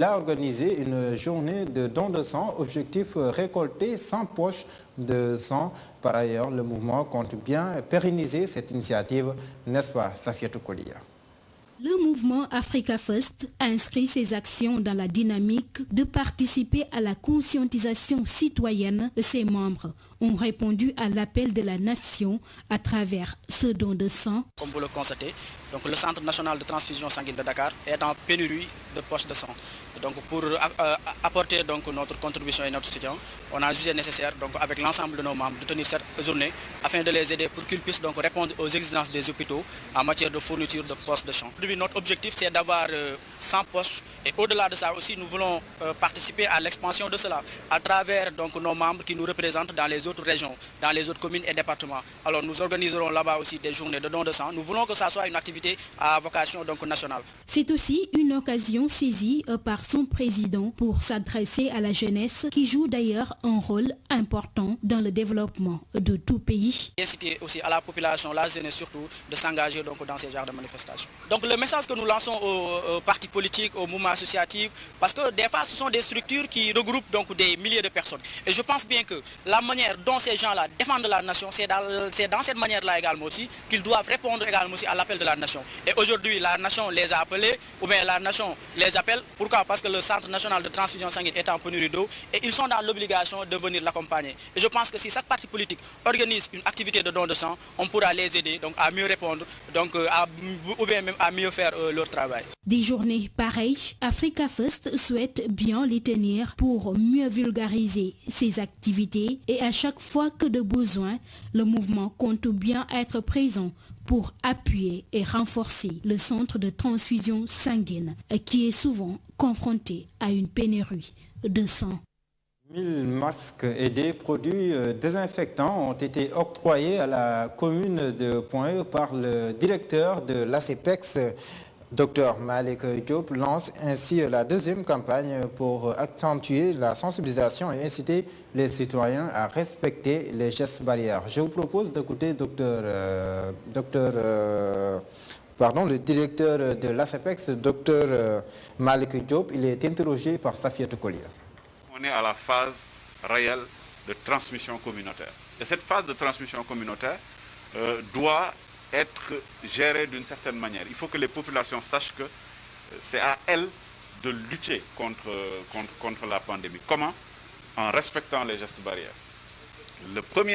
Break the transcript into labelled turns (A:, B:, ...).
A: Il a organisé une journée de don de sang, objectif récolter 100 poches de sang. Par ailleurs, le mouvement compte bien pérenniser cette initiative, n'est-ce pas, Safiatou Kolia?
B: Le mouvement Africa First inscrit ses actions dans la dynamique de participer à la conscientisation citoyenne de ses membres. Ont répondu à l'appel de la nation à travers ce don de sang.
C: Comme vous le constatez, donc le Centre national de transfusion sanguine de Dakar est en pénurie de poches de sang. Donc pour apporter donc notre contribution et notre soutien, on a jugé nécessaire donc avec l'ensemble de nos membres de tenir cette journée afin de les aider pour qu'ils puissent donc répondre aux exigences des hôpitaux en matière de fourniture de poches de sang. Aujourd'hui, notre objectif c'est d'avoir 100 poches et au-delà de ça aussi nous voulons participer à l'expansion de cela à travers donc nos membres qui nous représentent dans les autres régions, dans les autres communes et départements. Alors nous organiserons là-bas aussi des journées de don de sang. Nous voulons que ça soit une activité à vocation donc nationale.
B: C'est aussi une occasion saisie par son président pour s'adresser à la jeunesse qui joue d'ailleurs un rôle important dans le développement de tout pays.
C: Inciter aussi à la population, la jeunesse surtout, de s'engager donc dans ces genres de manifestations. Donc le message que nous lançons aux partis politiques, aux mouvements associatifs, parce que des fois ce sont des structures qui regroupent donc des milliers de personnes. Et je pense bien que la manière dont ces gens-là défendent la nation, c'est dans cette manière-là également aussi qu'ils doivent répondre également aussi à l'appel de la nation. Et aujourd'hui, la nation les a appelés, ou bien la nation les appelle. Pourquoi? Parce que le Centre national de transfusion sanguine est en pénurie d'eau et ils sont dans l'obligation de venir l'accompagner. Et je pense que si chaque parti politique organise une activité de don de sang, on pourra les aider donc, à mieux répondre, donc, ou bien même à mieux faire leur travail.
B: Des journées pareilles, Africa First souhaite bien les tenir pour mieux vulgariser ses activités et à chaque fois que de besoin, le mouvement compte bien être présent pour appuyer et renforcer le centre de transfusion sanguine qui est souvent confronté à une pénurie de sang.
A: 1000 masques et des produits désinfectants ont été octroyés à la commune de Point-E par le directeur de l'ACPEX. Dr Malik Diop lance ainsi la deuxième campagne pour accentuer la sensibilisation et inciter les citoyens à respecter les gestes barrières. Je vous propose d'écouter le directeur de l'ACPEX, Dr Malik Diop. Il est interrogé par Safiatou Kolia.
D: On est à la phase réelle de transmission communautaire. Et cette phase de transmission communautaire doit être gérée d'une certaine manière. Il faut que les populations sachent que c'est à elles de lutter contre la pandémie. Comment? En respectant les gestes barrières. Le premier